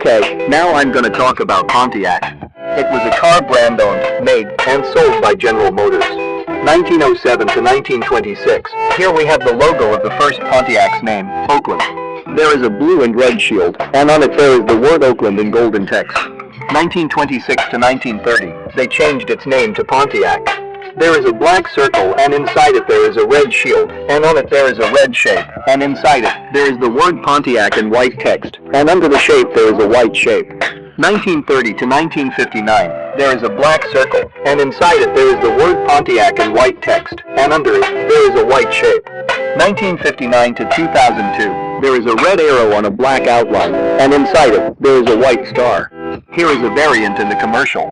Okay, now I'm gonna talk about Pontiac. It was a car brand owned, made, and sold by General Motors. 1907 to 1926. Here we have the logo of the first Pontiac's name, Oakland. There is a blue and red shield, and on it there is the word Oakland in golden text. 1926 to 1930, they changed its name to Pontiac. There is a black circle, and inside it there is a red shield, and on it there is a red shape, and inside it there is the word Pontiac in white text, and under the shape there is a white shape. 1930 to 1959, there is a black circle, and inside it there is the word Pontiac in white text, and under it there is a white shape. 1959 to 2002, there is a red arrow on a black outline, and inside it there is a white star. Here is a variant in the commercial.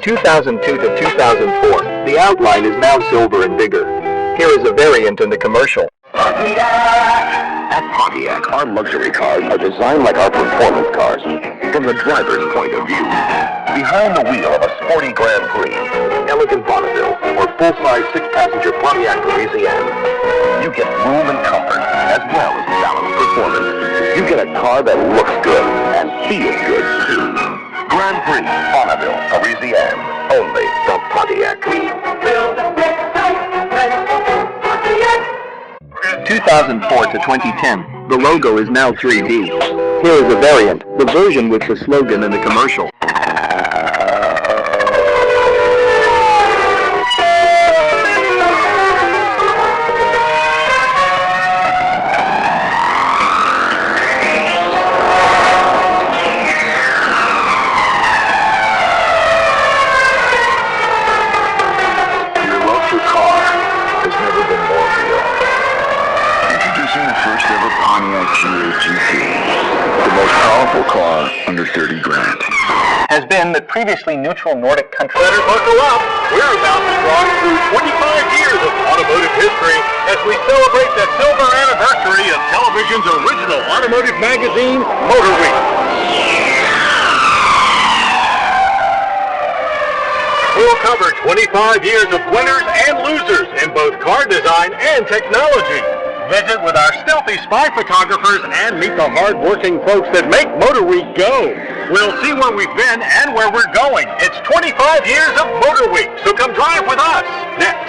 (2002 to 2004), the outline is now silver and bigger. Here is a variant in the commercial. At Pontiac, our luxury cars are designed like our performance cars, from the driver's point of view. Behind the wheel of a sporty Grand Prix, elegant Bonneville, or full-size six-passenger Pontiac Louisiana, you get room and comfort, as well as balanced performance. You get a car that looks good and feels good, too. Grand Prix, Bonneville, Louisiana, only from Pontiac. 2004 to 2010, the logo is now 3D. Here is a variant, the version with the slogan in the commercial. The most powerful car under 30 grand. Has been that previously neutral Nordic country. Better buckle up. We're about to drive through 25 years of automotive history as we celebrate the silver anniversary of television's original automotive magazine, Motor Week. We'll cover 25 years of winners and losers in both car design and technology. Visit with our stealthy spy photographers and meet the hard-working folks that make Motor Week go. We'll see where we've been and where we're going. It's 25 years of Motor Week, so come drive with us next.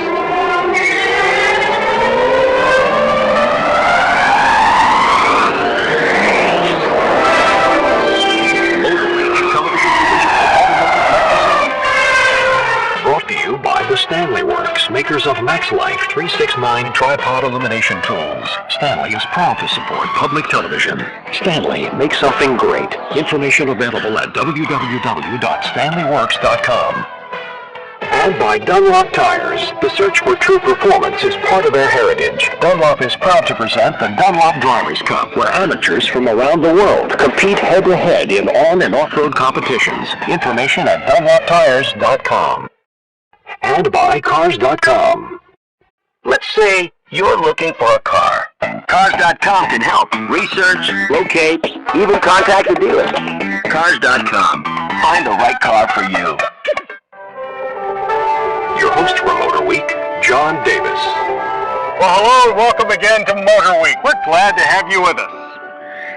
Stanley Works, makers of MaxLife 369 tripod illumination tools. Stanley is proud to support public television. Stanley, make something great. Information available at www.stanleyworks.com. And by Dunlop Tires. The search for true performance is part of their heritage. Dunlop is proud to present the Dunlop Drivers' Cup, where amateurs from around the world compete head-to-head in on- and off-road competitions. Information at dunloptires.com. And by Cars.com. Let's say you're looking for a car. Cars.com can help research, locate, even contact the dealer. Cars.com. Find the right car for you. Your host for Motor Week, John Davis. Well, hello and welcome again to Motor Week. We're glad to have you with us.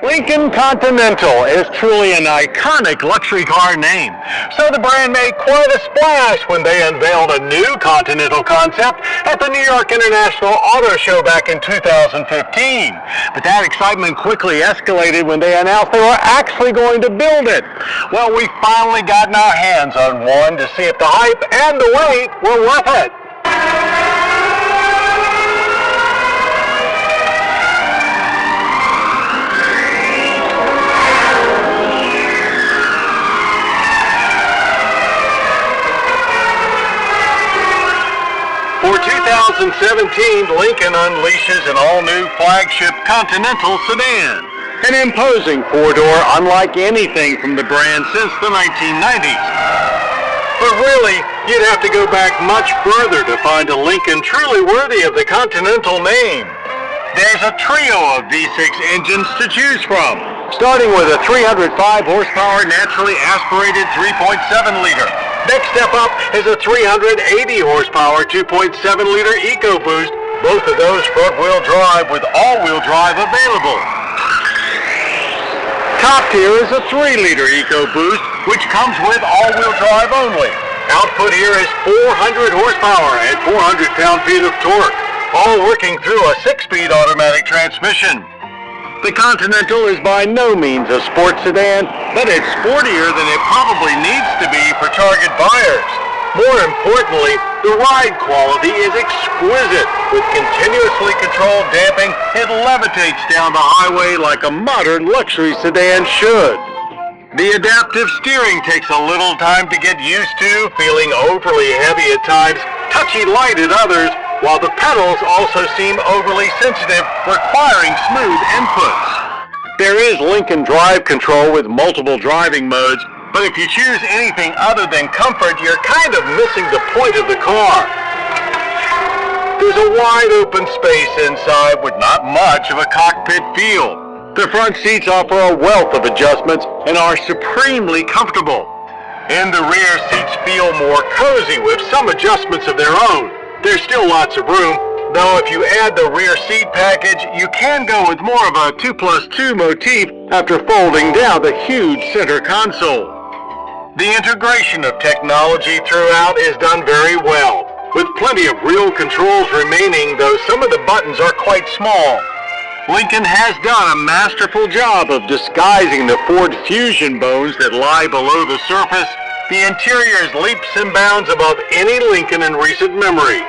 Lincoln Continental is truly an iconic luxury car name. So the brand made quite a splash when they unveiled a new Continental concept at the New York International Auto Show back in 2015. But that excitement quickly escalated when they announced they were actually going to build it. Well, we finally gotten our hands on one to see if the hype and the wait were worth it. Lincoln unleashes an all-new flagship Continental sedan. An imposing four-door unlike anything from the brand since the 1990s. But really, you'd have to go back much further to find a Lincoln truly worthy of the Continental name. There's a trio of V6 engines to choose from, starting with a 305 horsepower naturally aspirated 3.7-liter. Next step up is a 380 horsepower 2.7-liter EcoBoost, both of those front-wheel drive with all-wheel drive available. Top tier is a 3-liter EcoBoost, which comes with all-wheel drive only. Output here is 400 horsepower and 400 pound-feet of torque, all working through a 6-speed automatic transmission. The Continental is by no means a sports sedan, but it's sportier than it probably needs to be for target buyers. More importantly, the ride quality is exquisite. With continuously controlled damping, it levitates down the highway like a modern luxury sedan should. The adaptive steering takes a little time to get used to, feeling overly heavy at times, touchy light at others, while the pedals also seem overly sensitive, requiring smooth inputs. There is Lincoln Drive Control with multiple driving modes, but if you choose anything other than comfort, you're kind of missing the point of the car. There's a wide open space inside with not much of a cockpit feel. The front seats offer a wealth of adjustments and are supremely comfortable. In the rear, seats feel more cozy with some adjustments of their own. There's still lots of room, though if you add the rear seat package, you can go with more of a 2+2 motif after folding down the huge center console. The integration of technology throughout is done very well, with plenty of real controls remaining, though some of the buttons are quite small. Lincoln has done a masterful job of disguising the Ford Fusion bones that lie below the surface. The interior is leaps and bounds above any Lincoln in recent memory.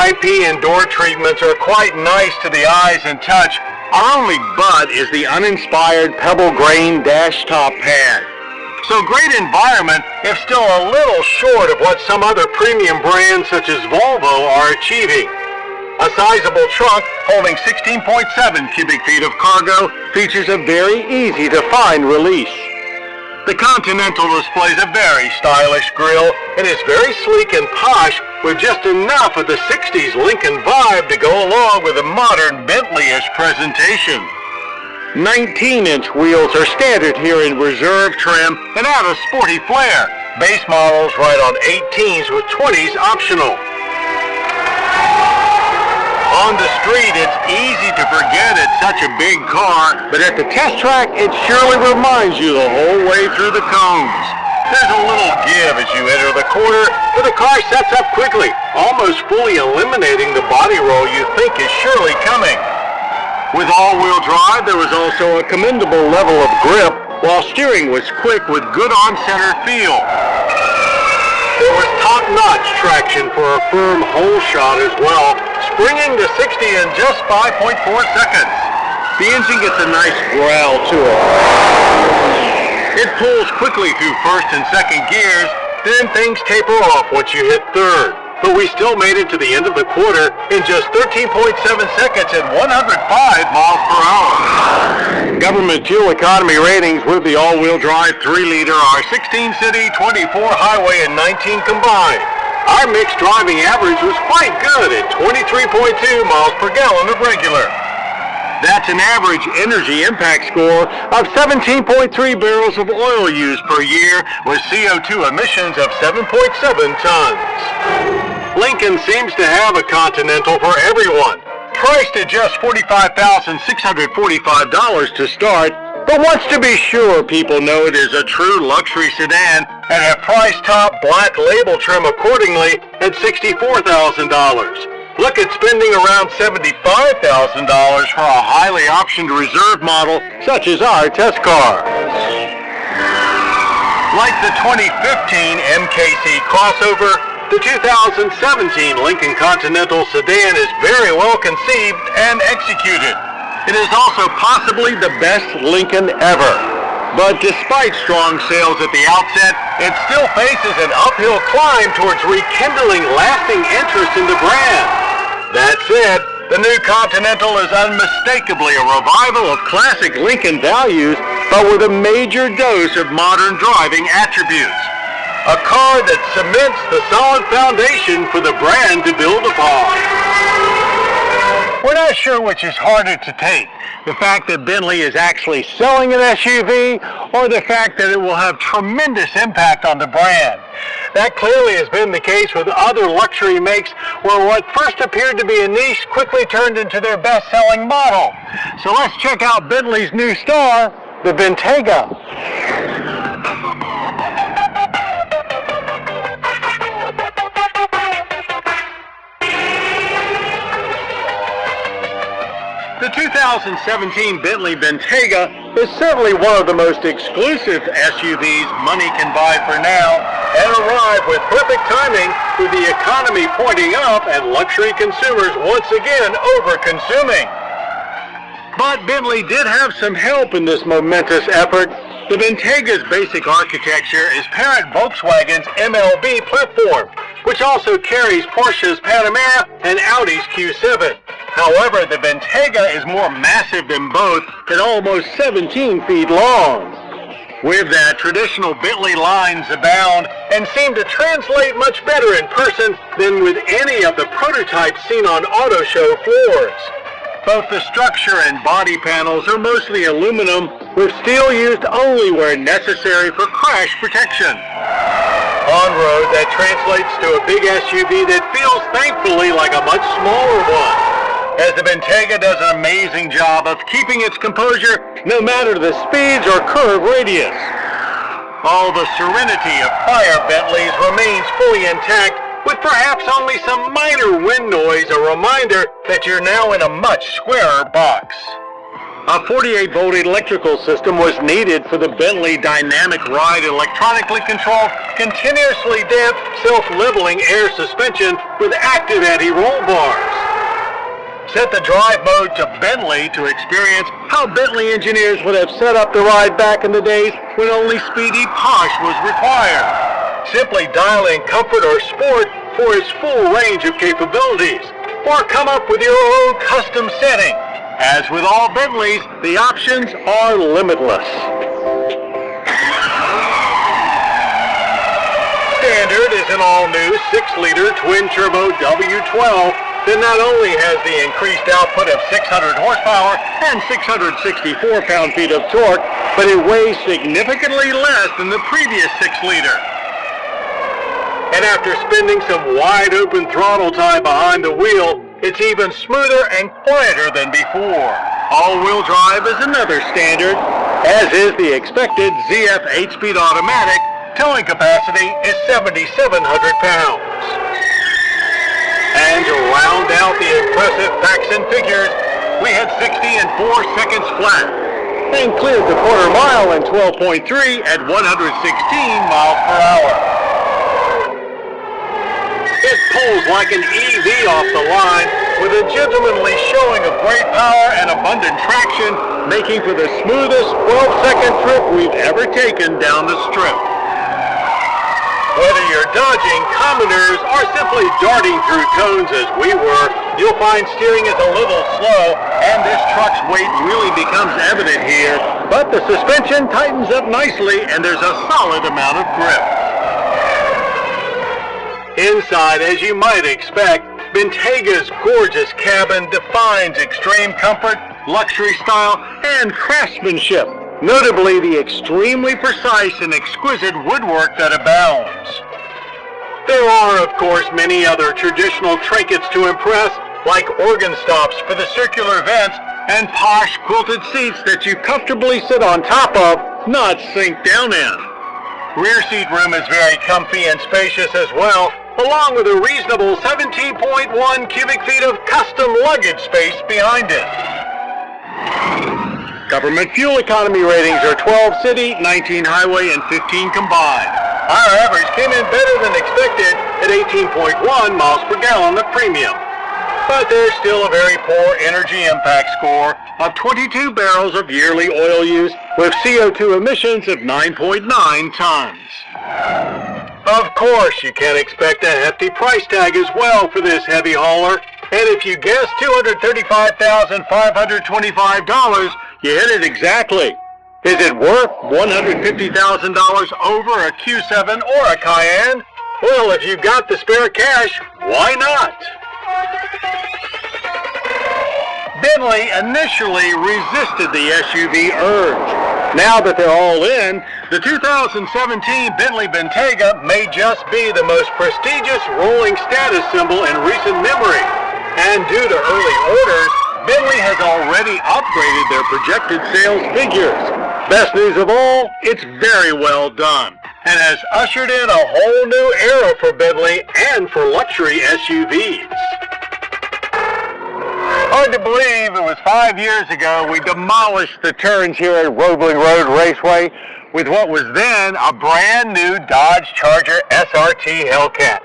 IP and door treatments are quite nice to the eyes and touch. Our only but is the uninspired pebble grain dash top pad. So great environment, if still a little short of what some other premium brands such as Volvo are achieving. A sizable trunk holding 16.7 cubic feet of cargo features a very easy to find release. The Continental displays a very stylish grille. It is very sleek and posh with just enough of the 60s Lincoln vibe to go along with a modern Bentley-ish presentation. 19-inch wheels are standard here in reserve trim and add a sporty flair. Base models ride on 18s with 20s optional. On the street, it's easy to forget it's such a big car, but at the test track, it surely reminds you the whole way through the cones. There's a little give as you enter the corner, but the car sets up quickly, almost fully eliminating the body roll you think is surely coming. With all-wheel drive, there was also a commendable level of grip, while steering was quick with good on-center feel. There was top-notch traction for a firm hole shot as well, springing to 60 in just 5.4 seconds. The engine gets a nice growl to it. It pulls quickly through first and second gears, then things taper off once you hit third. But we still made it to the end of the quarter in just 13.7 seconds at 105 miles per hour. Government fuel economy ratings with the all-wheel drive 3-liter are 16 city, 24 highway, and 19 combined. Our mixed driving average was quite good at 23.2 miles per gallon of regular. That's an average energy impact score of 17.3 barrels of oil used per year with CO2 emissions of 7.7 tons. Lincoln seems to have a Continental for everyone. Priced at just $45,645 to start, but wants to be sure people know it is a true luxury sedan and have priced top black label trim accordingly at $64,000. Look at spending around $75,000 for a highly optioned reserve model such as our test car. Like the 2015 MKC crossover, the 2017 Lincoln Continental sedan is very well conceived and executed. It is also possibly the best Lincoln ever. But despite strong sales at the outset, it still faces an uphill climb towards rekindling lasting interest in the brand. That's it. The new Continental is unmistakably a revival of classic Lincoln values, but with a major dose of modern driving attributes. A car that cements the solid foundation for the brand to build upon. We're not sure which is harder to take, the fact that Bentley is actually selling an SUV or the fact that it will have tremendous impact on the brand. That clearly has been the case with other luxury makes where what first appeared to be a niche quickly turned into their best-selling model. So let's check out Bentley's new star, the Bentayga. The 2017 Bentley Bentayga is certainly one of the most exclusive SUVs money can buy for now, and arrived with perfect timing with the economy pointing up and luxury consumers once again over-consuming. But Bentley did have some help in this momentous effort. The Bentayga's basic architecture is parent Volkswagen's MLB platform, which also carries Porsche's Panamera and Audi's Q7. However, the Bentayga is more massive than both at almost 17 feet long. With that, traditional Bentley lines abound and seem to translate much better in person than with any of the prototypes seen on auto show floors. Both the structure and body panels are mostly aluminum, with steel used only where necessary for crash protection. On road, that translates to a big SUV that feels thankfully like a much smaller one, as the Bentayga does an amazing job of keeping its composure no matter the speeds or curve radius. All the serenity of prior Bentleys remains fully intact, with perhaps only some minor wind noise, a reminder that you're now in a much squarer box. A 48-volt electrical system was needed for the Bentley Dynamic Ride electronically controlled, continuously damped, self-leveling air suspension with active anti-roll bars. Set the drive mode to Bentley to experience how Bentley engineers would have set up the ride back in the days when only speedy posh was required. Simply dial in comfort or sport for its full range of capabilities, or come up with your own custom setting. As with all Bentleys, the options are limitless. Standard is an all-new 6-liter twin-turbo W12 that not only has the increased output of 600 horsepower and 664 pound-feet of torque, but it weighs significantly less than the previous 6-liter. And after spending some wide-open throttle time behind the wheel, it's even smoother and quieter than before. All-wheel drive is another standard, as is the expected ZF 8-speed automatic. Towing capacity is 7,700 pounds. And to round out the impressive facts and figures, we had 60 in 4 seconds flat, and cleared the quarter mile in 12.3 at 116 miles per hour. It pulls like an EV off the line, with a gentlemanly showing of great power and abundant traction, making for the smoothest 12-second trip we've ever taken down the strip. Whether you're dodging commoners or simply darting through cones as we were, you'll find steering is a little slow, and this truck's weight really becomes evident here, but the suspension tightens up nicely and there's a solid amount of grip. Inside, as you might expect, Bentayga's gorgeous cabin defines extreme comfort, luxury style, and craftsmanship, notably the extremely precise and exquisite woodwork that abounds. There are, of course, many other traditional trinkets to impress, like organ stops for the circular vents and posh quilted seats that you comfortably sit on top of, not sink down in. Rear seat room is very comfy and spacious as well, along with a reasonable 17.1 cubic feet of custom luggage space behind it. Government fuel economy ratings are 12 city, 19 highway, and 15 combined. Our average came in better than expected at 18.1 miles per gallon of premium. But there's still a very poor energy impact score of 22 barrels of yearly oil use with CO2 emissions of 9.9 tons. Of course, you can expect a hefty price tag as well for this heavy hauler. And if you guessed $235,525, you hit it exactly. Is it worth $150,000 over a Q7 or a Cayenne? Well, if you've got the spare cash, why not? Bentley initially resisted the SUV urge. Now that they're all in, the 2017 Bentley Bentayga may just be the most prestigious rolling status symbol in recent memory. And due to early orders, Bentley has already upgraded their projected sales figures. Best news of all, it's very well done, and has ushered in a whole new era for Bentley and for luxury SUVs. Hard to believe it was 5 years ago we demolished the turns here at Roebling Road Raceway with what was then a brand new Dodge Charger SRT Hellcat.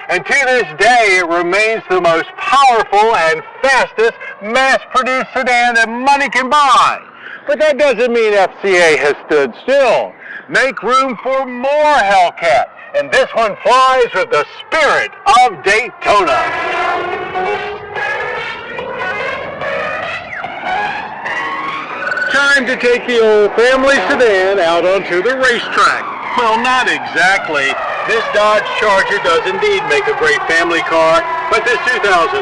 And to this day, it remains the most powerful and fastest mass-produced sedan that money can buy. But that doesn't mean FCA has stood still. Make room for more Hellcat, and this one flies with the spirit of Daytona. Time to take the old family sedan out onto the racetrack. Well, not exactly. This Dodge Charger does indeed make a great family car, but this 2020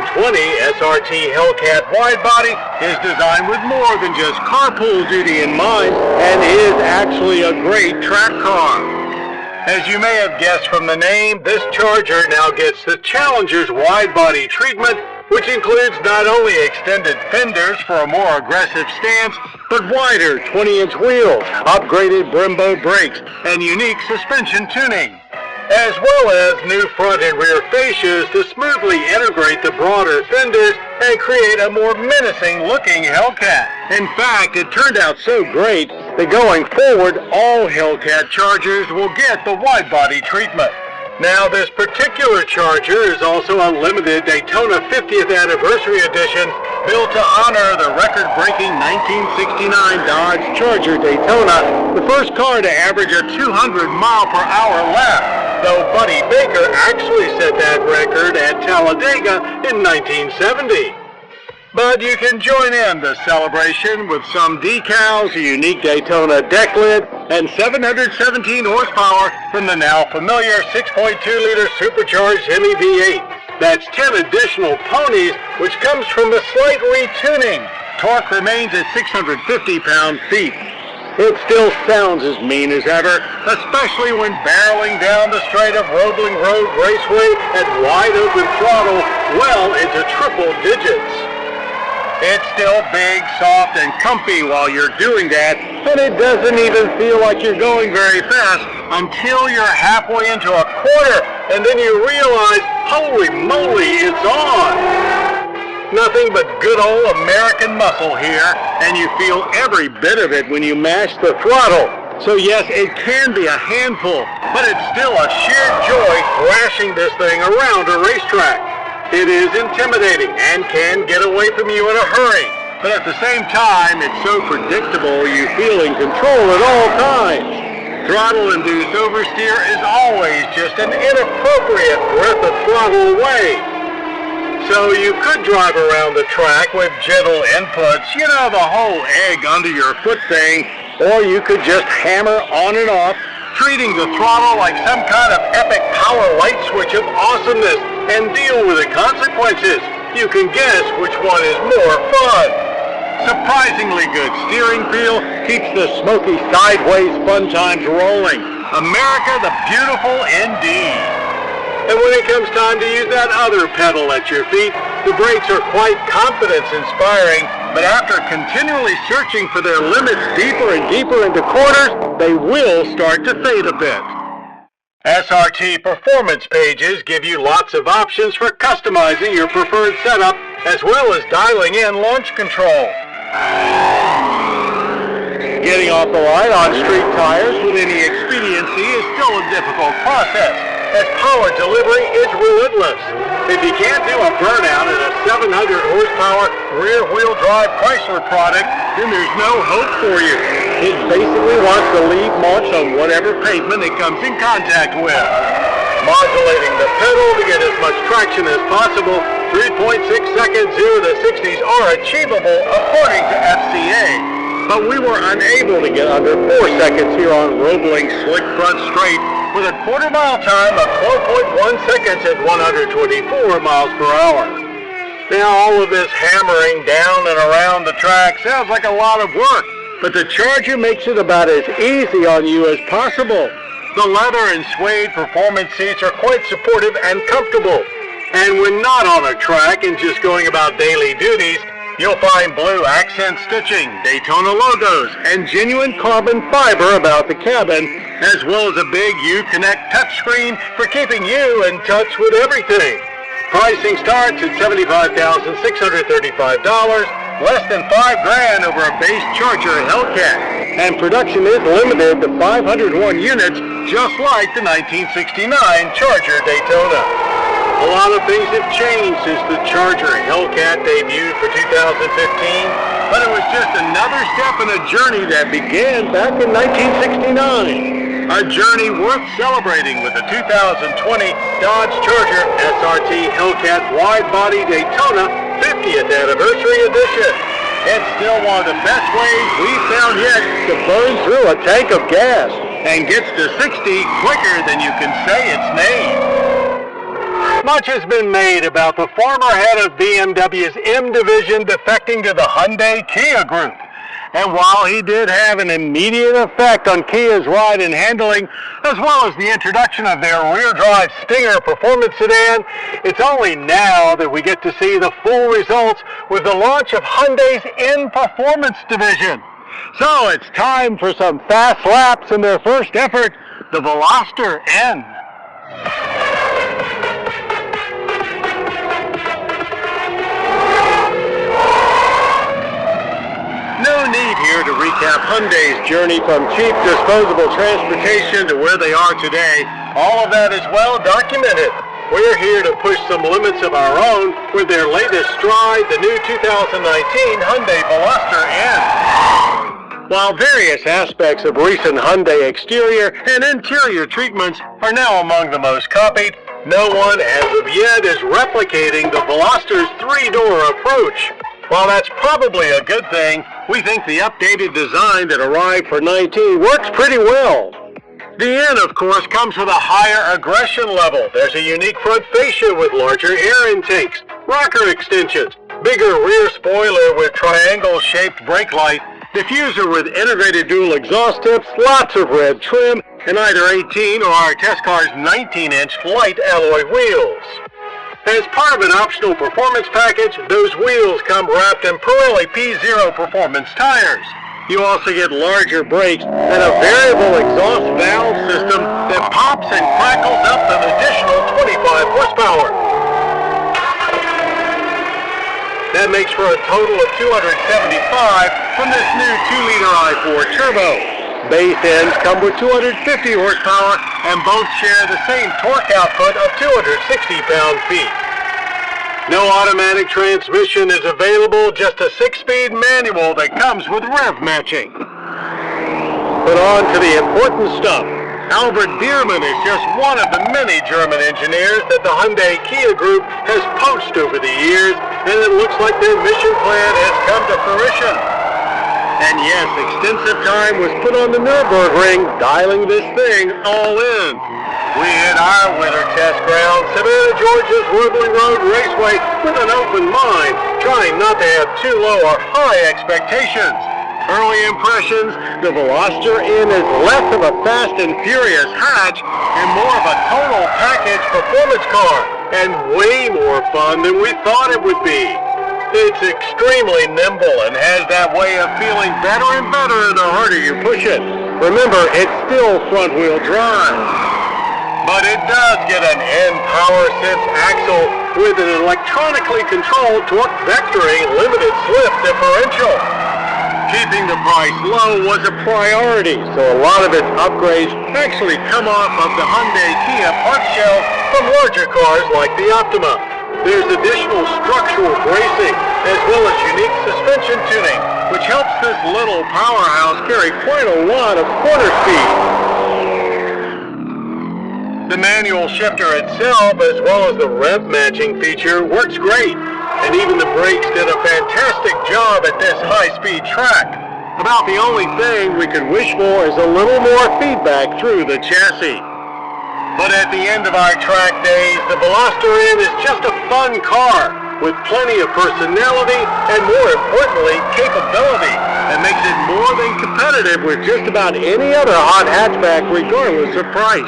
SRT Hellcat wide body is designed with more than just carpool duty in mind and is actually a great track car. As you may have guessed from the name, this Charger now gets the Challenger's wide body treatment, which includes not only extended fenders for a more aggressive stance, but wider 20-inch wheels, upgraded Brembo brakes, and unique suspension tuning, as well as new front and rear fascias to smoothly integrate the broader fenders and create a more menacing-looking Hellcat. In fact, it turned out so great that going forward, all Hellcat Chargers will get the wide-body treatment. Now, this particular Charger is also a limited Daytona 50th Anniversary Edition built to honor the record-breaking 1969 Dodge Charger Daytona, the first car to average a 200-mile-per-hour lap, though Buddy Baker actually set that record at Talladega in 1970. But you can join in the celebration with some decals, a unique Daytona deck lid, and 717 horsepower from the now familiar 6.2-liter supercharged Hemi V8. That's 10 additional ponies, which comes from a slight retuning. Torque remains at 650 pound-feet. It still sounds as mean as ever, especially when barreling down the straight of Roebling Road Raceway at wide-open throttle well into triple digits. It's still big, soft, and comfy while you're doing that, and it doesn't even feel like you're going very fast until you're halfway into a quarter, and then you realize, holy moly, it's on! Nothing but good old American muscle here, and you feel every bit of it when you mash the throttle. So yes, it can be a handful, but it's still a sheer joy thrashing this thing around a racetrack. It is intimidating and can get away from you in a hurry, but at the same time, it's so predictable you feel in control at all times. Throttle-induced oversteer is always just an inappropriate breath of throttle away. So you could drive around the track with gentle inputs, you know, the whole egg under your foot thing, or you could just hammer on and off, treating the throttle like some kind of epic power light switch of awesomeness, and deal with the consequences. You can guess which one is more fun. Surprisingly good steering feel keeps the smoky sideways fun times rolling. America the beautiful indeed. And when it comes time to use that other pedal at your feet, the brakes are quite confidence-inspiring, but after continually searching for their limits deeper and deeper into corners, they will start to fade a bit. SRT performance pages give you lots of options for customizing your preferred setup, as well as dialing in launch control. Getting off the line on street tires with any expediency is still a difficult process, as power delivery is relentless. If you can't do a burnout in a 700 horsepower rear-wheel drive Chrysler product, then there's no hope for you. It basically wants to leave marks on whatever pavement it comes in contact with. Modulating the pedal to get as much traction as possible 3.6 seconds 0 to 60s are achievable according to FCA. But we were unable to get under 4 seconds here on Roebling Slick Front Straight with a quarter-mile time of 12.1 seconds at 124 miles per hour. Now all of this hammering down and around the track sounds like a lot of work, but the Charger makes it about as easy on you as possible. The leather and suede performance seats are quite supportive and comfortable. And when not on a track and just going about daily duties, you'll find blue accent stitching, Daytona logos, and genuine carbon fiber about the cabin, as well as a big Uconnect touchscreen for keeping you in touch with everything. Pricing starts at $75,635, less than $5,000 over a base Charger Hellcat. And production is limited to 501 units, just like the 1969 Charger Daytona. A lot of things have changed since the Charger Hellcat debuted for 2015, but it was just another step in a journey that began back in 1969. A journey worth celebrating with the 2020 Dodge Charger SRT Hellcat Wide-Body Daytona 50th Anniversary Edition. It's still one of the best ways we've found yet to burn through a tank of gas, and gets to 60 quicker than you can say its name. Much has been made about the former head of BMW's M division defecting to the Hyundai Kia group. And while he did have an immediate effect on Kia's ride and handling, as well as the introduction of their rear-drive Stinger performance sedan, it's only now that we get to see the full results with the launch of Hyundai's N-Performance division. So it's time for some fast laps in their first effort, the Veloster N. No need here to recap Hyundai's journey from cheap disposable transportation to where they are today. All of that is well documented. We're here to push some limits of our own with their latest stride, the new 2019 Hyundai Veloster N. While various aspects of recent Hyundai exterior and interior treatments are now among the most copied, no one as of yet is replicating the Veloster's 3-door approach. While that's probably a good thing, we think the updated design that arrived for 19 works pretty well. The N, of course, comes with a higher aggression level. There's a unique front fascia with larger air intakes, rocker extensions, bigger rear spoiler with triangle-shaped brake light, diffuser with integrated dual exhaust tips, lots of red trim, and either 18 or our test car's 19-inch light alloy wheels. As part of an optional performance package, those wheels come wrapped in Pirelli P0 performance tires. You also get larger brakes and a variable exhaust valve system that pops and crackles up an additional 25 horsepower. That makes for a total of 275 from this new 2-liter i4 turbo. Base ends come with 250 horsepower and both share the same torque output of 260 pound-feet. No automatic transmission is available, just a 6-speed manual that comes with rev matching. But on to the important stuff. Albert Biermann is just one of the many German engineers that the Hyundai Kia Group has poached over the years, and it looks like their mission plan has come to fruition. And yes, extensive time was put on the Nürburgring, dialing this thing all in. We hit our winter test ground, Savannah, Georgia's Roebling Road Raceway, with an open mind, trying not to have too low or high expectations. Early impressions, the Veloster N is less of a fast and furious hatch and more of a total package performance car, and way more fun than we thought it would be. It's extremely nimble and has that way of feeling better and better the harder you push it. Remember, it's still front-wheel drive. But it does get an N-Power Sense axle with an electronically controlled torque vectoring limited slip differential. Keeping the price low was a priority, so a lot of its upgrades actually come off of the Hyundai Kia part shell from larger cars like the Optima. There's additional structural bracing, as well as unique suspension tuning, which helps this little powerhouse carry quite a lot of corner speed. The manual shifter itself, as well as the rev matching feature, works great. And even the brakes did a fantastic job at this high-speed track. About the only thing we could wish for is a little more feedback through the chassis. But at the end of our track days, the Veloster N is just a fun car with plenty of personality and, more importantly, capability, that makes it more than competitive with just about any other hot hatchback regardless of price.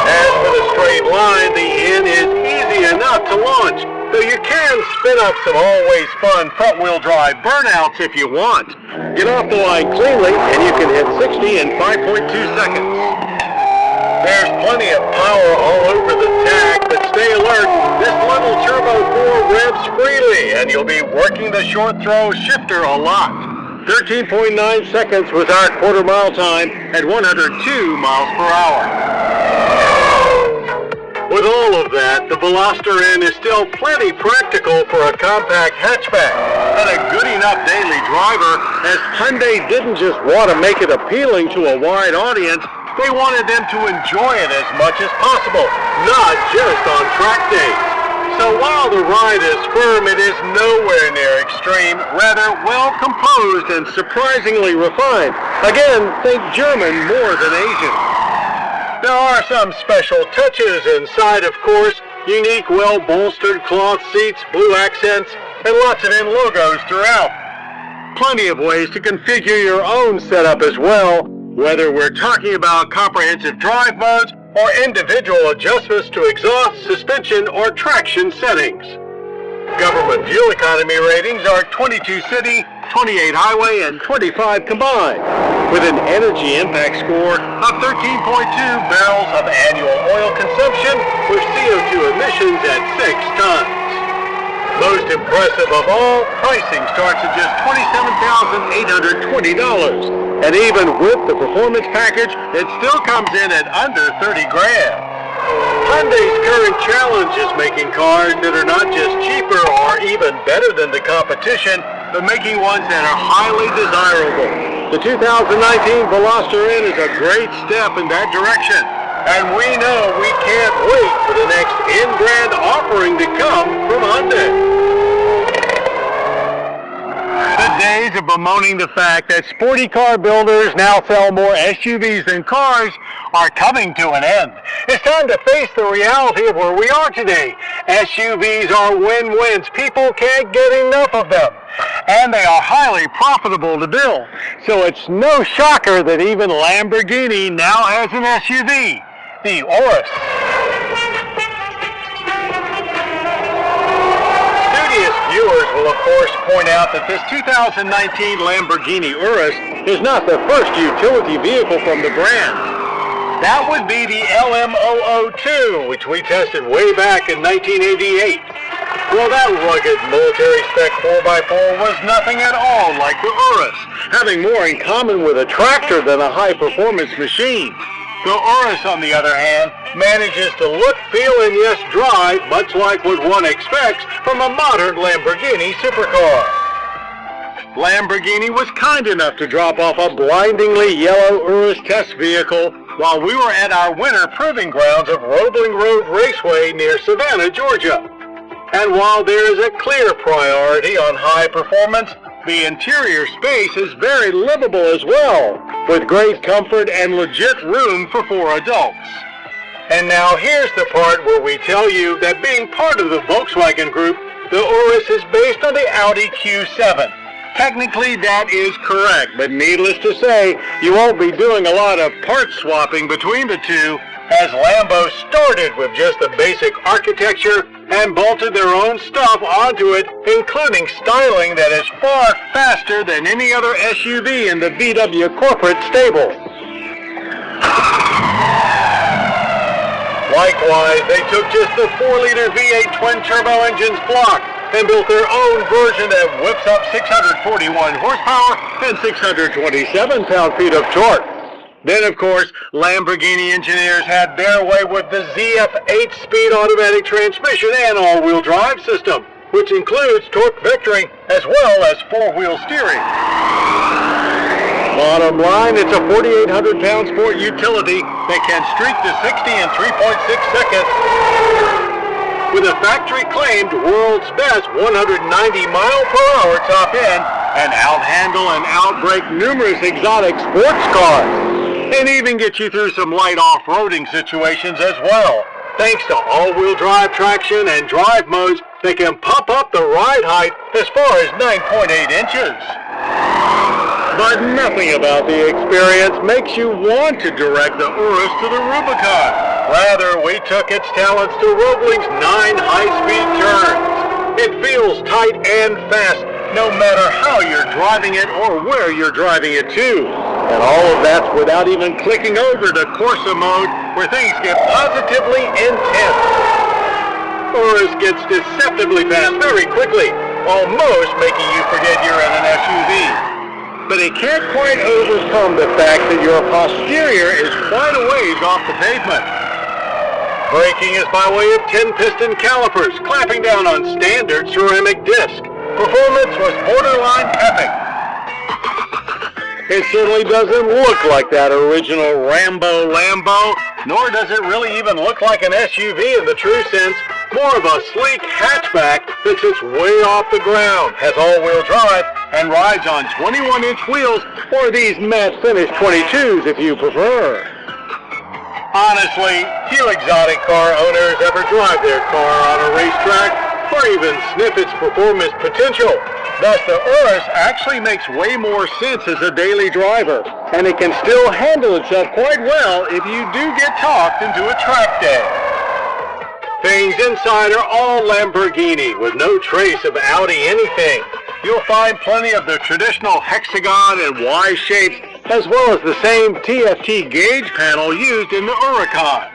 As for the straight line, the N is easy enough to launch, though you can spin up some always fun front-wheel drive burnouts if you want. Get off the line cleanly and you can hit 60 in 5.2 seconds. There's plenty of power all over the tach, but stay alert. This little Turbo 4 revs freely, and you'll be working the short throw shifter a lot. 13.9 seconds was our quarter-mile time at 102 miles per hour. With all of that, the Veloster N is still plenty practical for a compact hatchback and a good enough daily driver, as Hyundai didn't just want to make it appealing to a wide audience, they wanted them to enjoy it as much as possible, not just on track days. So while the ride is firm, it is nowhere near extreme, rather well composed and surprisingly refined. Again, think German more than Asian. There are some special touches inside, of course, unique well-bolstered cloth seats, blue accents, and lots of N logos throughout. Plenty of ways to configure your own setup as well, whether we're talking about comprehensive drive modes or individual adjustments to exhaust, suspension, or traction settings. Government fuel economy ratings are 22 city, 28 highway, and 25 combined, with an energy impact score of 13.2 barrels of annual oil consumption with CO2 emissions at 6 tons. Most impressive of all, pricing starts at just $27,820. And even with the performance package, it still comes in at under 30 grand. Hyundai's current challenge is making cars that are not just cheaper or even better than the competition, but making ones that are highly desirable. The 2019 Veloster N is a great step in that direction, and we know we can't wait for the next N-Grand offering to come from Hyundai. The days of bemoaning the fact that sporty car builders now sell more SUVs than cars are coming to an end. It's time to face the reality of where we are today. SUVs are win-wins. People can't get enough of them. And they are highly profitable to build. So it's no shocker that even Lamborghini now has an SUV, the Urus. Viewers will of course point out that this 2019 Lamborghini Urus is not the first utility vehicle from the brand. That would be the LM002, which we tested way back in 1988. Well, that rugged military spec 4x4 was nothing at all like the Urus, having more in common with a tractor than a high-performance machine. The Urus, on the other hand, manages to look, feel, and yes, drive much like what one expects from a modern Lamborghini supercar. Lamborghini was kind enough to drop off a blindingly yellow Urus test vehicle while we were at our winter proving grounds of Roebling Road Raceway near Savannah, Georgia. And while there is a clear priority on high performance, the interior space is very livable as well, with great comfort and legit room for 4 adults. And now here's the part where we tell you that being part of the Volkswagen Group, the Urus is based on the Audi Q7. Technically that is correct, but needless to say, you won't be doing a lot of part swapping between the two, as Lambo started with just the basic architecture and bolted their own stuff onto it, including styling that is far faster than any other SUV in the VW corporate stable. Likewise, they took just the 4-liter V8 twin-turbo engine's block and built their own version that whips up 641 horsepower and 627 pound-feet of torque. Then, of course, Lamborghini engineers had their way with the ZF 8-speed automatic transmission and all-wheel drive system, which includes torque vectoring as well as 4-wheel steering. Bottom line, it's a 4,800-pound sport utility that can streak to 60 in 3.6 seconds. With a factory-claimed world's best 190-mile-per-hour top end, and out-handle and out-brake numerous exotic sports cars, and even get you through some light off-roading situations as well, thanks to all-wheel drive traction and drive modes that can pump up the ride height as far as 9.8 inches. But nothing about the experience makes you want to direct the Urus to the Rubicon. Rather, we took its talents to Roebling's 9 high-speed turns. It feels tight and fast, no matter how you're driving it or where you're driving it to. And all of that's without even clicking over to Corsa mode, where things get positively intense. Urus gets deceptively fast very quickly, almost making you forget you're in an SUV. But it can't quite overcome the fact that your posterior is quite a ways off the pavement. Braking is by way of 10-piston calipers, clamping down on standard ceramic disc. Performance was borderline epic. It certainly doesn't look like that original Rambo Lambo, nor does it really even look like an SUV in the true sense. More of a sleek hatchback that sits way off the ground, has all-wheel drive, and rides on 21-inch wheels, or these matte finish 22s if you prefer. Honestly, few exotic car owners ever drive their car on a racetrack, or even sniff its performance potential. Thus, the Urus actually makes way more sense as a daily driver, and it can still handle itself quite well if you do get talked into a track day. Things inside are all Lamborghini with no trace of Audi anything. You'll find plenty of the traditional hexagon and Y shapes, as well as the same TFT gauge panel used in the Huracan.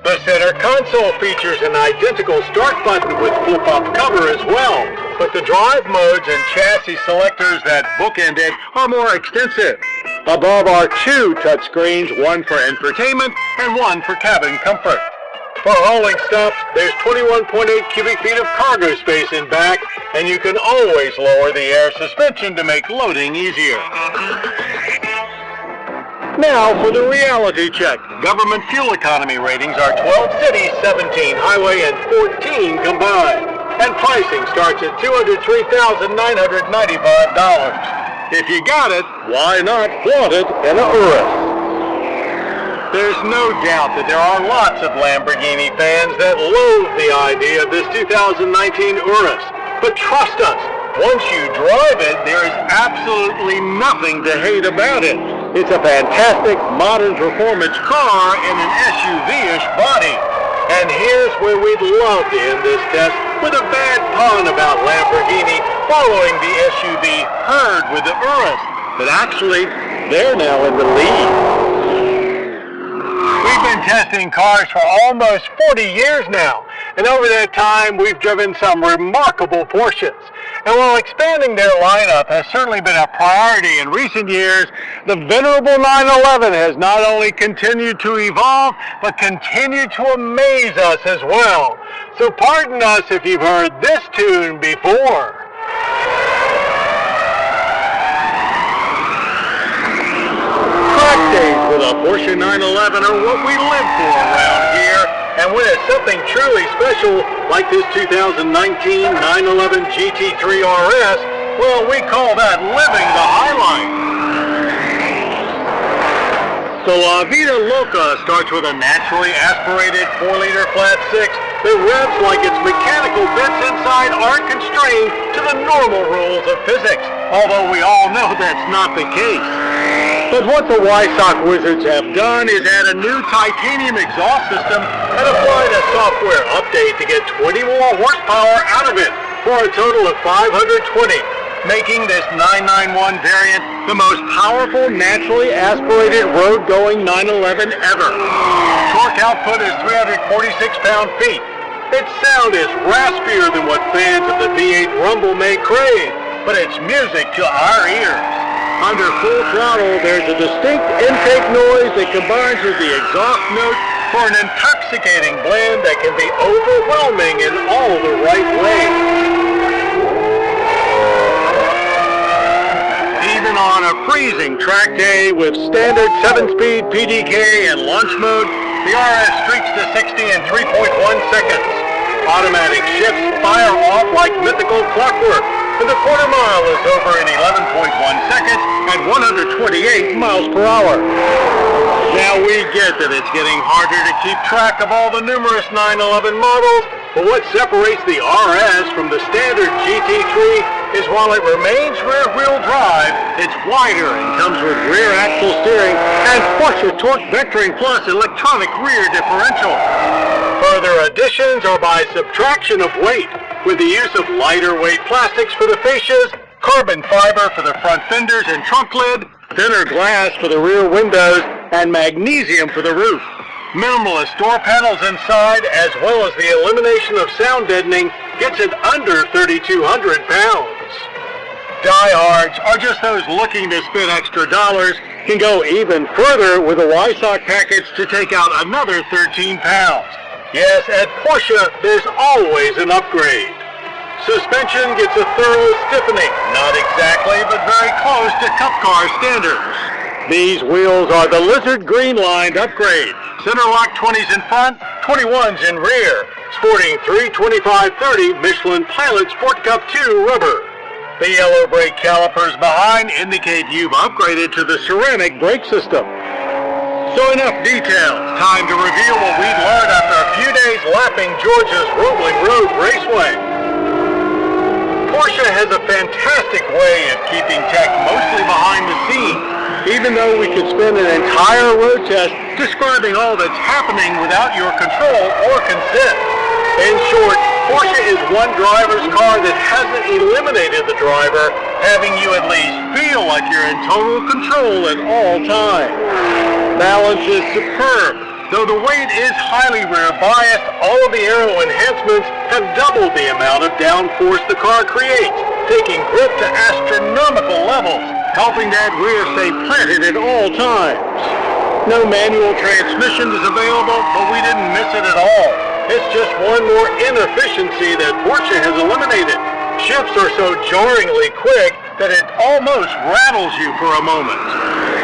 The center console features an identical start button with flip-up cover as well, but the drive modes and chassis selectors that bookend it are more extensive. Above are 2 touchscreens, one for entertainment and one for cabin comfort. For hauling stuff, there's 21.8 cubic feet of cargo space in back, and you can always lower the air suspension to make loading easier. Now for the reality check. Government fuel economy ratings are 12 cities, 17 highway, and 14 combined. And pricing starts at $203,995. If you got it, why not flaunt it in a Urus? There's no doubt that there are lots of Lamborghini fans that loathe the idea of this 2019 Urus. But trust us, once you drive it, there is absolutely nothing to hate about it. It's a fantastic modern performance car in an SUV-ish body. And here's where we'd love to end this test with a bad pun about Lamborghini following the SUV herd with the Urus. But actually, they're now in the lead. We've been testing cars for almost 40 years now, and over that time we've driven some remarkable Porsches. And while expanding their lineup has certainly been a priority in recent years, the venerable 911 has not only continued to evolve, but continued to amaze us as well. So pardon us if you've heard this tune before. Track days with a Porsche 911 are what we live for around here, and when it's something truly special like this 2019 911 GT3 RS, well, we call that living the highlight. So La Vida Loca starts with a naturally aspirated 4-liter flat 6 that revs like its mechanical bits inside aren't constrained to the normal rules of physics, although we all know that's not the case. But what the Wysock wizards have done is add a new titanium exhaust system and applied a software update to get 20 more horsepower out of it, for a total of 520, making this 991 variant the most powerful naturally aspirated road-going 911 ever. Torque output is 346 pound-feet. Its sound is raspier than what fans of the V8 Rumble may crave, but it's music to our ears. Under full throttle, there's a distinct intake noise that combines with the exhaust note for an intoxicating blend that can be overwhelming in all the right ways. Even on a freezing track day with standard 7-speed PDK and launch mode, the RS streaks to 60 in 3.1 seconds. Automatic shifts fire off like mythical clockwork, and the quarter mile is over in 11.1 seconds at 128 miles per hour. Now we get that it's getting harder to keep track of all the numerous 911 models, but what separates the RS from the standard GT3 is while it remains rear-wheel drive, it's wider and comes with rear axle steering and Porsche Torque Vectoring Plus electronic rear differential. Further additions are by subtraction of weight, with the use of lighter weight plastics for the fascias, carbon fiber for the front fenders and trunk lid, thinner glass for the rear windows, and magnesium for the roof. Minimalist door panels inside, as well as the elimination of sound deadening, gets it under 3,200 pounds. Diehards, or just those looking to spend extra dollars, can go even further with a Y-Sock package to take out another 13 pounds. Yes, at Porsche, there's always an upgrade. Suspension gets a thorough stiffening, not exactly, but very close to Cup car standards. These wheels are the lizard green lined upgrade. Center lock 20s in front, 21s in rear, sporting 325/30 Michelin Pilot Sport Cup 2 rubber. The yellow brake calipers behind indicate you've upgraded to the ceramic brake system. So enough details. Time to reveal what we've learned after a few days lapping Georgia's Rolling Road Raceway. Porsche has a fantastic way of keeping tech mostly behind the scenes, even though we could spend an entire road test describing all that's happening without your control or consent. In short, Porsche is one driver's car that hasn't eliminated the driver, having you at least feel like you're in total control at all times. Balance is superb. Though the weight is highly rear biased, all of the aero enhancements have doubled the amount of downforce the car creates, taking grip to astronomical levels, helping that rear stay planted at all times. No manual transmission is available, but we didn't miss it at all. It's just one more inefficiency that Porsche has eliminated. Shifts are so jarringly quick that it almost rattles you for a moment.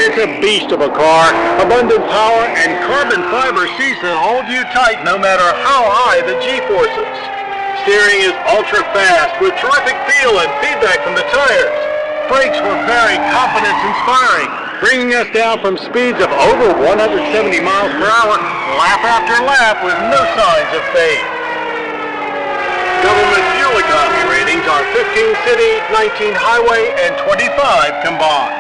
It's a beast of a car, abundant power, and carbon fiber seats that hold you tight no matter how high the G-forces. Steering is ultra fast with terrific feel and feedback from the tires. Brakes were very confidence-inspiring, bringing us down from speeds of over 170 miles per hour, lap after lap with no signs of fade. Government fuel economy ratings are 15 city, 19 highway, and 25 combined.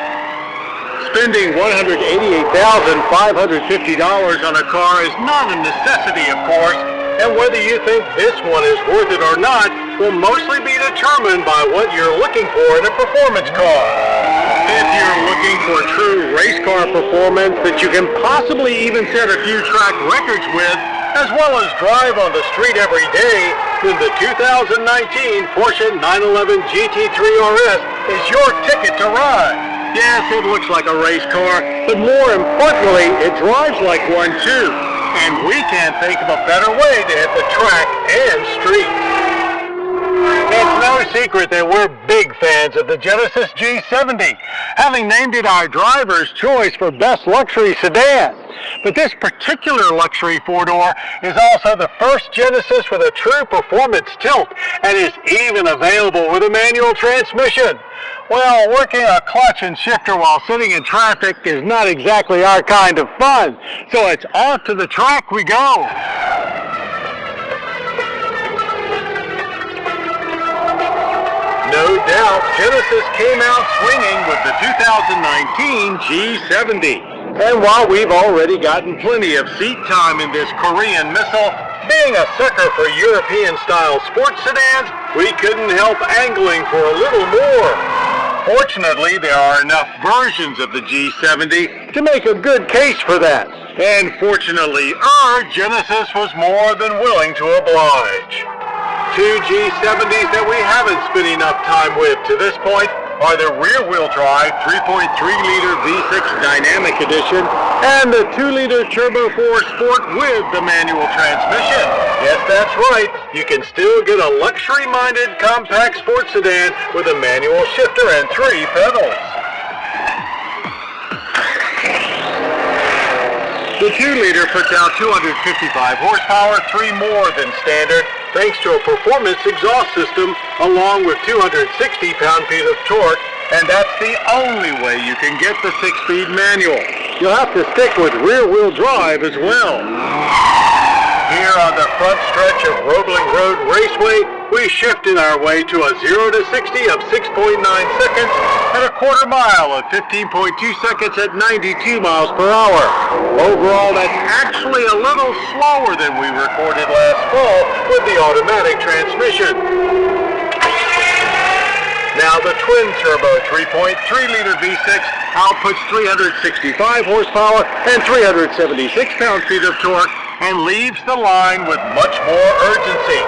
Spending $188,550 on a car is not a necessity, of course, and whether you think this one is worth it or not will mostly be determined by what you're looking for in a performance car. If you're looking for true race car performance that you can possibly even set a few track records with, as well as drive on the street every day, then the 2019 Porsche 911 GT3 RS is your ticket to ride. Yes, it looks like a race car, but more importantly, it drives like one too. And we can't think of a better way to hit the track and street. It's no secret that we're big fans of the Genesis G70, having named it our driver's choice for best luxury sedan. But this particular luxury four-door is also the first Genesis with a true performance tilt and is even available with a manual transmission. Well, working a clutch and shifter while sitting in traffic is not exactly our kind of fun, so it's off to the track we go. No doubt, Genesis came out swinging with the 2019 G70. And while we've already gotten plenty of seat time in this Korean missile, being a sucker for European-style sports sedans, we couldn't help angling for a little more. Fortunately, there are enough versions of the G70 to make a good case for that. And fortunately, Genesis was more than willing to oblige. Two G70s that we haven't spent enough time with to this point are the rear-wheel drive 3.3-liter V6 Dynamic Edition and the 2-liter Turbo 4 Sport with the manual transmission. Yes, that's right. You can still get a luxury-minded compact sports sedan with a manual shifter and 3 pedals. The 2-liter puts out 255 horsepower, 3 more than standard, thanks to a performance exhaust system along with 260 pound-feet of torque, and that's the only way you can get the 6-speed manual. You'll have to stick with rear-wheel drive as well. Here on the front stretch of Roebling Road Raceway, we shifted our way to a 0 to 60 of 6.9 seconds and a quarter mile of 15.2 seconds at 92 miles per hour. Overall, that's actually a little slower than we recorded last fall with the automatic transmission. Now the twin-turbo 3.3-liter V6 outputs 365 horsepower and 376 pound-feet of torque and leaves the line with much more urgency,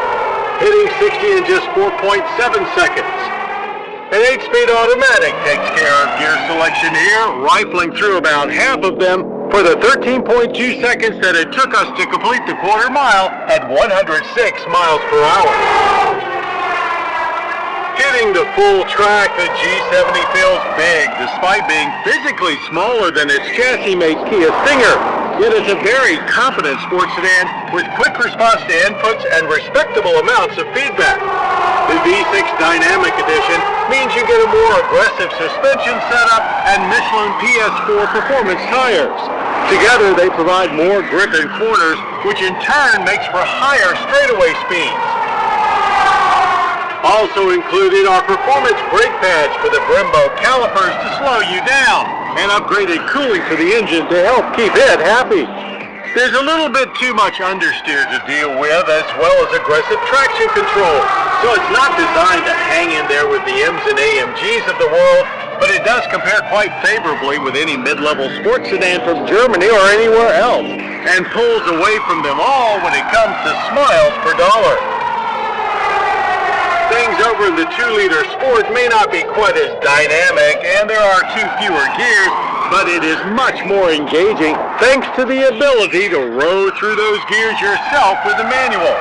hitting 60 in just 4.7 seconds. An 8-speed automatic takes care of gear selection here, rifling through about half of them for the 13.2 seconds that it took us to complete the quarter mile at 106 miles per hour. Hitting the full track, the G70 feels big, despite being physically smaller than its chassis-mate Kia Stinger. Yet it's a very competent sports sedan with quick response to inputs and respectable amounts of feedback. The V6 Dynamic Edition means you get a more aggressive suspension setup and Michelin PS4 performance tires. Together, they provide more grip in corners, which in turn makes for higher straightaway speeds. Also included are performance brake pads for the Brembo calipers to slow you down, and upgraded cooling for the engine to help keep it happy. There's a little bit too much understeer to deal with, as well as aggressive traction control, so it's not designed to hang in there with the M's and AMGs of the world, but it does compare quite favorably with any mid-level sports sedan from Germany or anywhere else, and pulls away from them all when it comes to smiles per dollar. Things over in the 2-liter Sport may not be quite as dynamic, and there are 2 fewer gears, but it is much more engaging thanks to the ability to row through those gears yourself with the manual.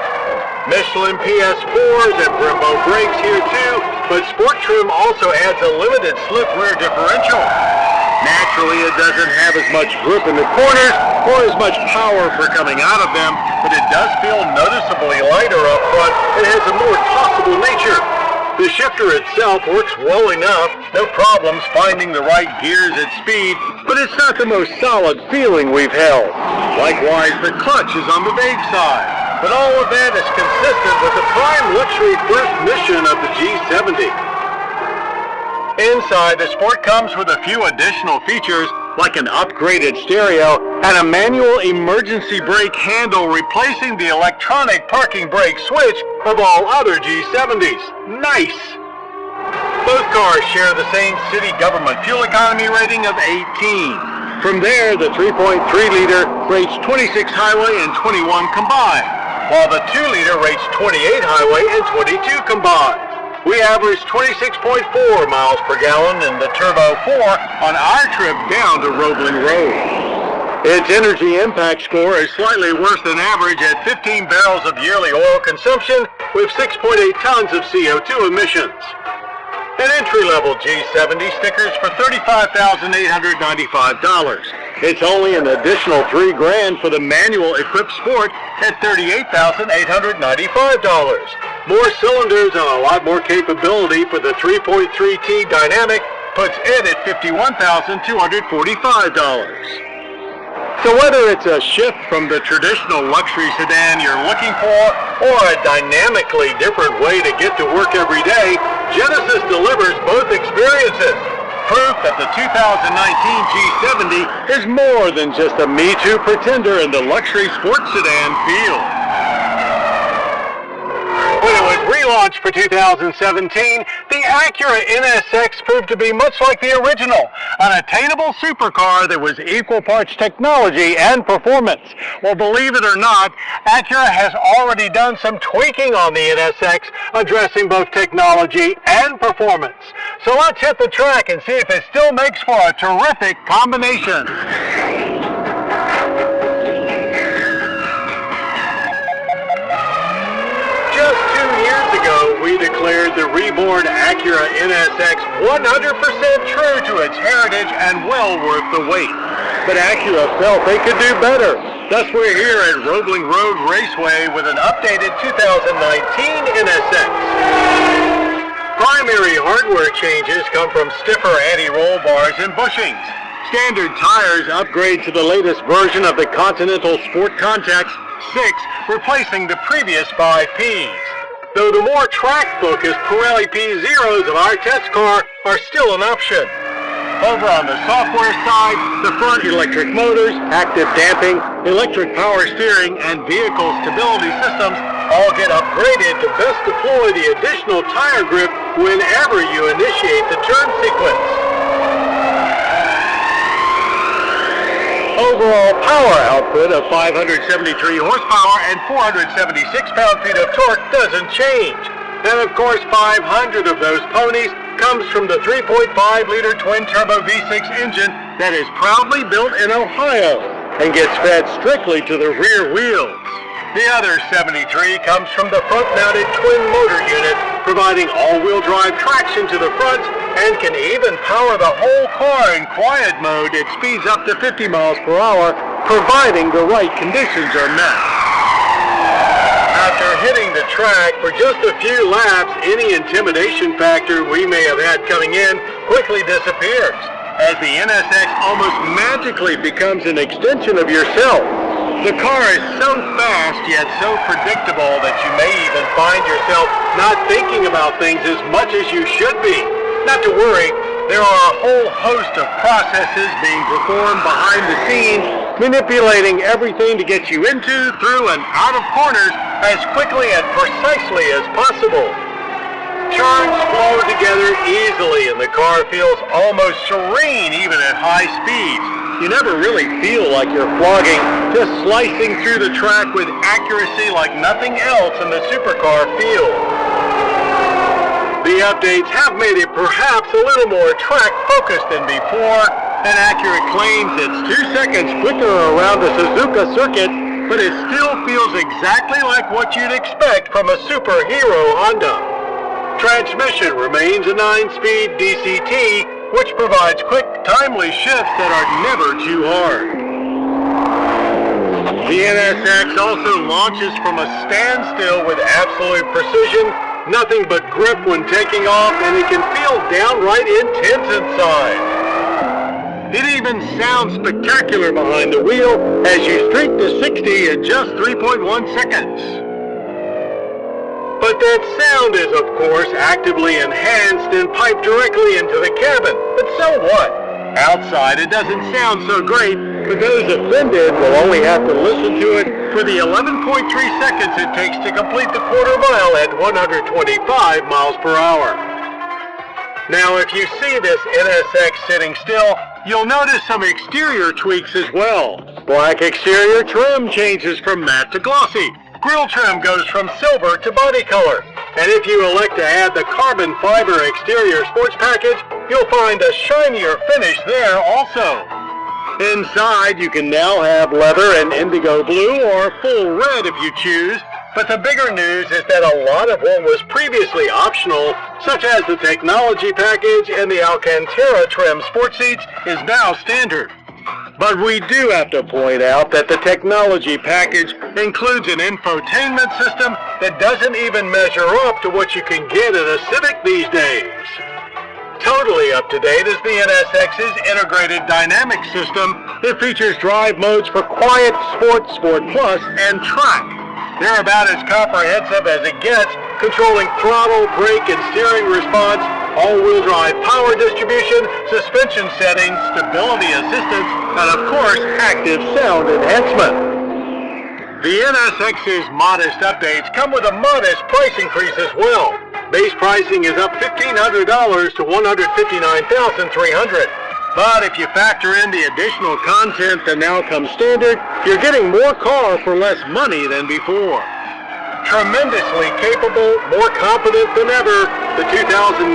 Michelin PS4s and Brembo brakes here too, but Sport trim also adds a limited slip rear differential. Naturally, it doesn't have as much grip in the corners or as much power for coming out of them, but it does feel noticeably lighter up front and has a more tossable nature. The shifter itself works well enough, no problems finding the right gears at speed, but it's not the most solid feeling we've held. Likewise, the clutch is on the vague side, but all of that is consistent with the prime luxury first mission of the G70. Inside, the Sport comes with a few additional features like an upgraded stereo and a manual emergency brake handle replacing the electronic parking brake switch of all other G70s. Nice! Both cars share the same city government fuel economy rating of 18. From there, the 3.3-liter rates 26 highway and 21 combined, while the 2-liter rates 28 highway and 22 combined. We averaged 26.4 miles per gallon in the Turbo 4 on our trip down to Roebling Road. Its energy impact score is slightly worse than average at 15 barrels of yearly oil consumption with 6.8 tons of CO2 emissions. An entry-level G70 stickers for $35,895. It's only an additional $3,000 for the manual equipped Sport at $38,895. More cylinders and a lot more capability for the 3.3T Dynamic puts it at $51,245. So whether it's a shift from the traditional luxury sedan you're looking for or a dynamically different way to get to work every day, Genesis delivers both experiences. Proof that the 2019 G70 is more than just a me-too pretender in the luxury sports sedan field. When it was relaunched for 2017, the Acura NSX proved to be much like the original, an attainable supercar that was equal parts technology and performance. Well, believe it or not, Acura has already done some tweaking on the NSX, addressing both technology and performance. So let's hit the track and see if it still makes for a terrific combination. Just 2 years ago, we declared the reborn Acura NSX 100% true to its heritage and well worth the wait. but Acura felt they could do better. Thus, we're here at Roebling Road Raceway with an updated 2019 NSX. Primary hardware changes come from stiffer anti-roll bars and bushings. Standard tires upgrade to the latest version of the Continental Sport Contact 6, replacing the previous 5Ps. Though the more track-focused Pirelli P0s of our test car are still an option. Over on the software side, the front electric motors, active damping, electric power steering, and vehicle stability systems all get upgraded to best deploy the additional tire grip whenever you initiate the turn sequence. Overall power output of 573 horsepower and 476 pound-feet of torque doesn't change. And of course, 500 of those ponies comes from the 3.5-liter twin-turbo V6 engine that is proudly built in Ohio and gets fed strictly to the rear wheels. The other 73 comes from the front-mounted twin-motor unit, providing all-wheel drive traction to the front and can even power the whole car in quiet mode at speeds up to 50 miles per hour, providing the right conditions are met. After hitting the track for just a few laps, any intimidation factor we may have had coming in quickly disappears, as the NSX almost magically becomes an extension of yourself. The car is so fast yet so predictable that you may even find yourself not thinking about things as much as you should be. Not to worry, there are a whole host of processes being performed behind the scenes, manipulating everything to get you into, through, and out of corners as quickly and precisely as possible. Turns flow together easily and the car feels almost serene even at high speeds. You never really feel like you're flogging, just slicing through the track with accuracy like nothing else in the supercar field. The updates have made it perhaps a little more track-focused than before, and Acura claims it's 2 seconds quicker around the Suzuka circuit, but it still feels exactly like what you'd expect from a superhero Honda. Transmission remains a 9-speed DCT, which provides quick, timely shifts that are never too hard. The NSX also launches from a standstill with absolute precision, nothing but grip when taking off, and it can feel downright intense inside. It even sounds spectacular behind the wheel as you streak to 60 in just 3.1 seconds. But that sound is, of course, actively enhanced and piped directly into the cabin. But so what? Outside, it doesn't sound so great, but those offended will only have to listen to it for the 11.3 seconds it takes to complete the quarter mile at 125 miles per hour. Now, if you see this NSX sitting still, you'll notice some exterior tweaks as well. Black exterior trim changes from matte to glossy. Grille trim goes from silver to body color. And if you elect to add the carbon fiber exterior sports package, you'll find a shinier finish there also. Inside, you can now have leather and indigo blue or full red if you choose. But the bigger news is that a lot of what was previously optional, such as the technology package and the Alcantara trim sports seats, is now standard. But we do have to point out that the technology package includes an infotainment system that doesn't even measure up to what you can get in a Civic these days. Totally up to date is the NSX's integrated dynamic system. It features drive modes for Quiet, Sport, Sport Plus, and Track. They're about as comprehensive as it gets, controlling throttle, brake, and steering response, all-wheel drive power distribution, suspension settings, stability assistance, and of course, active sound enhancement. The NSX's modest updates come with a modest price increase as well. Base pricing is up $1,500 to $159,300. But if you factor in the additional content that now comes standard, you're getting more car for less money than before. Tremendously capable, more competent than ever, the 2019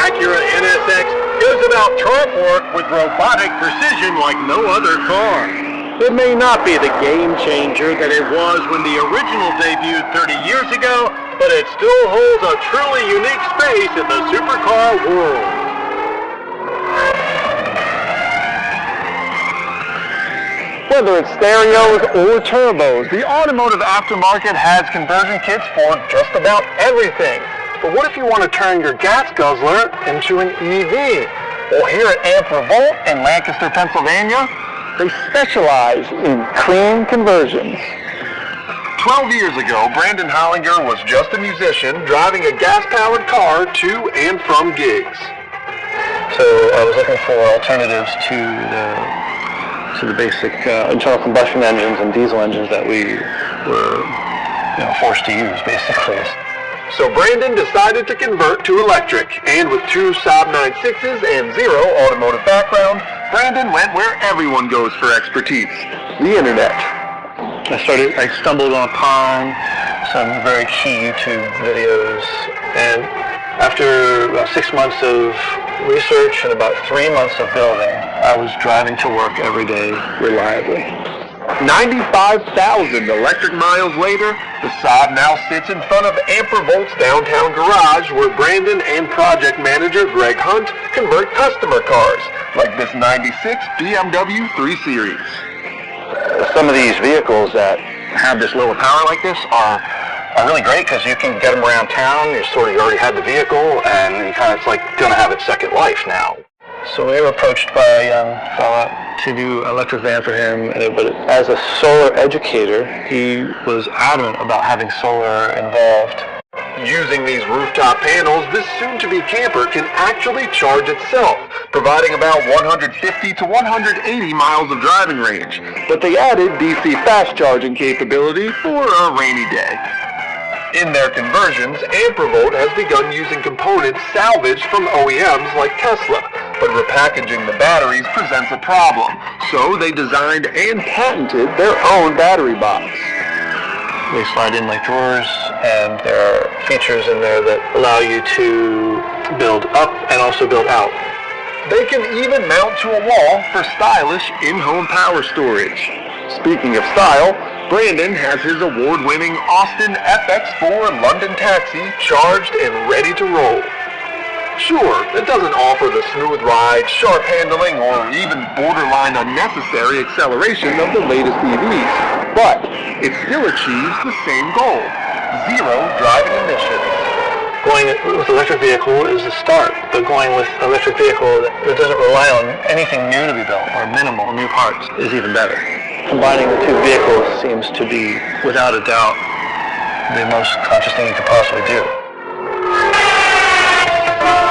Acura NSX goes about track work with robotic precision like no other car. It may not be the game changer that it was when the original debuted 30 years ago, but it still holds a truly unique space in the supercar world. Whether it's stereos or turbos, the automotive aftermarket has conversion kits for just about everything. But what if you want to turn your gas guzzler into an EV? Well, here at Amp-for-Volt in Lancaster, Pennsylvania, they specialize in clean conversions. 12 years ago, Brandon Hollinger was just a musician driving a gas-powered car to and from gigs. So I was looking for alternatives to the basic internal combustion engines and diesel engines that we were forced to use, basically. So Brandon decided to convert to electric, and with 2 Saab 96s and 0 automotive background, Brandon went where everyone goes for expertise, the internet. I stumbled upon some very key YouTube videos, and after about 6 months of research and about 3 months of building, I was driving to work every day reliably. 95,000 electric miles later, the Saab now sits in front of Amp-for-Volt's downtown garage where Brandon and project manager Greg Hunt convert customer cars, like this 96 BMW 3 Series. Some of these vehicles that have this lower power like this are really great because you can get them around town. You already had the vehicle, and it's like going to have its second life now. So we were approached by a young fella to do an electric van for him, but as a solar educator, he was adamant about having solar involved. Using these rooftop panels, this soon-to-be camper can actually charge itself, providing about 150 to 180 miles of driving range. But they added DC fast charging capability for a rainy day. In their conversions, Amp-for-Volt has begun using components salvaged from OEMs like Tesla, but repackaging the batteries presents a problem. So they designed and patented their own battery box. They slide in like drawers, and there are features in there that allow you to build up and also build out. They can even mount to a wall for stylish in-home power storage. Speaking of style, Brandon has his award-winning Austin FX4 London Taxi charged and ready to roll. Sure, it doesn't offer the smooth ride, sharp handling, or even borderline unnecessary acceleration of the latest EVs, but it still achieves the same goal: 0 driving emissions. Going with electric vehicle is a start, but going with electric vehicle that doesn't rely on anything new to be built or minimal new parts is even better. Combining the two vehicles seems to be, without a doubt, the most conscious thing you could possibly do.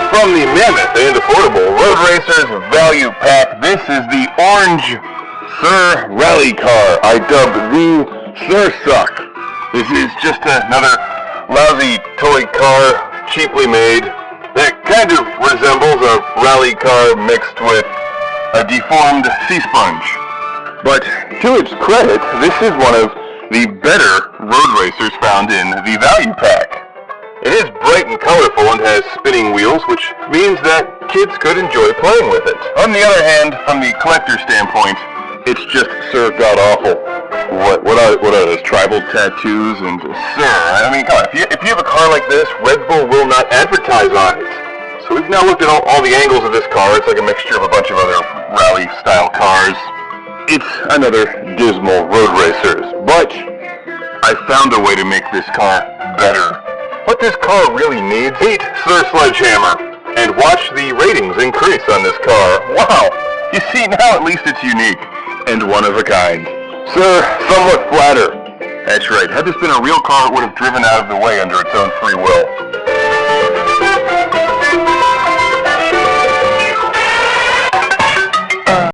From the mammoth and affordable Road Racers Value Pack, this is the Orange Sir Rally Car, I dubbed the Sir Suck. This is just another lousy toy car, cheaply made, that kind of resembles a rally car mixed with a deformed sea sponge. But to its credit, this is one of the better road racers found in the Value Pack. It is bright and colorful and has spinning wheels, which means that kids could enjoy playing with it. On the other hand, from the collector standpoint, it's just Sir God-awful. What are those tribal tattoos and Sir? I mean, come on, if you have a car like this, Red Bull will not advertise on it. So we've now looked at all the angles of this car. It's like a mixture of a bunch of other rally-style cars. It's another dismal Road Racers, but I found a way to make this car better. What this car really needs, meet Sir Sledgehammer, and watch the ratings increase on this car. Wow! You see, now at least it's unique, and one of a kind. Sir, somewhat flatter. That's right, had this been a real car, it would have driven out of the way under its own free will.